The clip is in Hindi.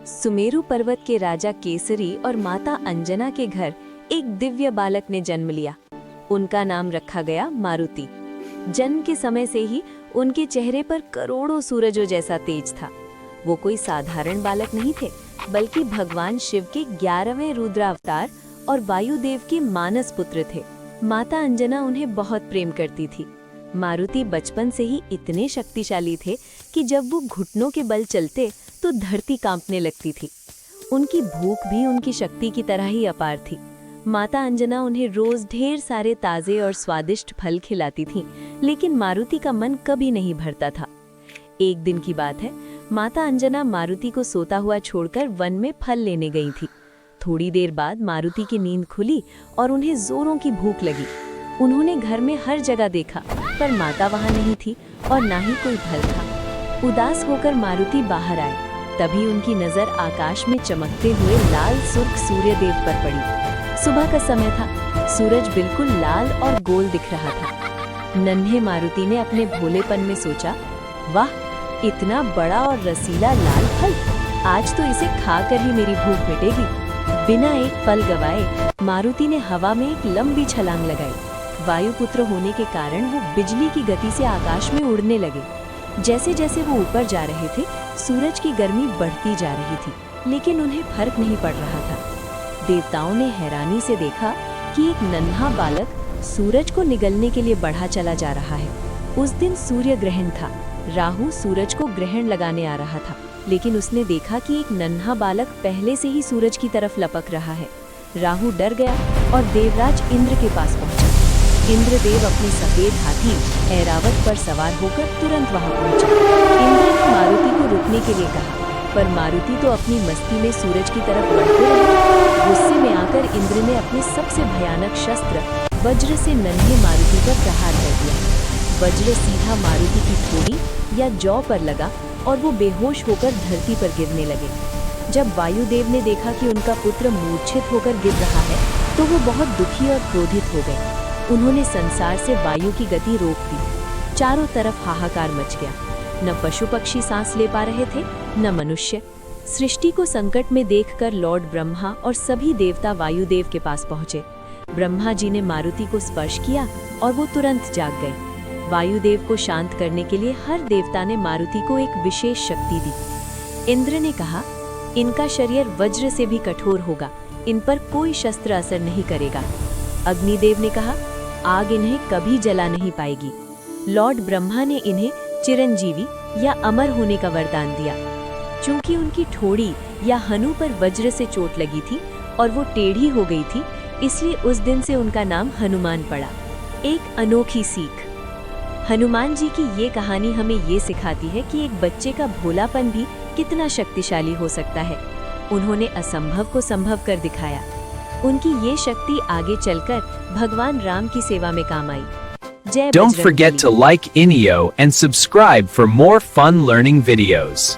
सुमेरु पर्वत के राजा केसरी और माता अंजना के घर एक दिव्य बालक ने जन्म लिया। उनका नाम रखा गया मारुति। जन्म के समय से ही उनके चेहरे पर करोड़ों सूरजों जैसा तेज था। वो कोई साधारण बालक नहीं थे, बल्कि भगवान शिव के 11वें रुद्रावतार और वायुदेव के मानस पुत्र थे। माता अंजना उन्हें बहुत प्रेम करती थी। मारुति बचपन से ही इतने शक्तिशाली थे कि जब वो घुटनों के बल चलते तो धरती कांपने लगती थी। उनकी भूख भी उनकी शक्ति की तरह ही अपार थी। माता अंजना उन्हें रोज ढेर सारे ताजे और स्वादिष्ट फल खिलाती थीं, लेकिन मारुति का मन कभी नहीं भरता था। एक दिन की बात है, माता अंजना मारुति को सोता हुआ छोड़कर वन में फल लेने गई थी। थोड़ी देर बाद मारुति की नींद खुली और उन्हें जोरों की भूख लगी। उन्होंने घर में हर जगह देखा, पर माता वहां नहीं थी और ना ही कोई फल था। उदास होकर मारुति बाहर आए, तभी उनकी नजर आकाश में चमकते हुए लाल सुर्ख सूर्यदेव पर पड़ी। सुबह का समय था, सूरज बिल्कुल लाल और गोल दिख रहा था। नन्हे मारुति ने अपने भोलेपन में सोचा, वाह, इतना बड़ा और रसीला लाल फल, आज तो इसे खाकर ही मेरी भूख मिटेगी। बिना एक पल गवाए मारुति ने हवा में एक लंबी छलांग लगाई। वायुपुत्र होने के कारण वो बिजली की गति से आकाश में उड़ने लगे। जैसे जैसे वो ऊपर जा रहे थे, सूरज की गर्मी बढ़ती जा रही थी, लेकिन उन्हें फर्क नहीं पड़ रहा था। देवताओं ने हैरानी से देखा कि एक नन्हा बालक सूरज को निगलने के लिए बढ़ा चला जा रहा है। उस दिन सूर्य ग्रहण था। राहु सूरज को ग्रहण लगाने आ रहा था, लेकिन उसने देखा कि एक नन्हा बालक पहले से ही सूरज की तरफ लपक रहा है। राहु डर गया और देवराज इंद्र के पास पहुंचा। इंद्रदेव अपने सफेद हाथी ऐरावत पर सवार होकर तुरंत वहां पहुंचा। इंद्र ने मारुति को रुकने के लिए कहा, पर मारुति तो अपनी मस्ती में सूरज की तरफ बढ़ते रहे। गुस्से में आकर इंद्र ने अपने सबसे भयानक शस्त्र वज्र से नन्हे मारुति पर प्रहार कर दिया। वज्र सीधा मारुति की ठोड़ी या जौ पर लगा और वो बेहोश होकर धरती पर गिरने लगे। जब वायुदेव ने देखा कि उनका पुत्र मूर्छित होकर गिर रहा है, तो वो बहुत दुखी और क्रोधित हो गए। उन्होंने संसार से वायु की गति रोक दी। चारों तरफ हाहाकार मच गया। न पशु पक्षी सांस ले पा रहे थे, न मनुष्य। सृष्टि को संकट में देखकर लॉर्ड ब्रह्मा और सभी देवता वायुदेव के पास पहुंचे। ब्रह्मा जी ने मारुति को स्पर्श किया और वो तुरंत जाग गए। वायुदेव को शांत करने के लिए हर देवता ने मारुति को एक विशेष शक्ति दी। इंद्र ने कहा, इनका शरीर वज्र से भी कठोर होगा, इन पर कोई शस्त्र असर नहीं करेगा। अग्निदेव ने कहा, आग इन्हें कभी जला नहीं पाएगी। लॉर्ड ब्रह्मा ने इन्हें चिरंजीवी या अमर होने का वरदान दिया। चूंकि उनकी ठोड़ी या हनु पर वज्र से चोट लगी थी और वो टेढ़ी हो गई थी, इसलिए उस दिन से उनका नाम हनुमान पड़ा। एक अनोखी सीख। हनुमान जी की ये कहानी हमें ये सिखाती है कि एक बच्चे का भोलापन भी कितना शक्तिशाली हो सकता है। उन्होंने असंभव को संभव कर दिखाया। उनकी ये शक्ति आगे चलकर भगवान राम की सेवा में काम आई। जय Don't forget to like INEO and subscribe for more fun learning videos.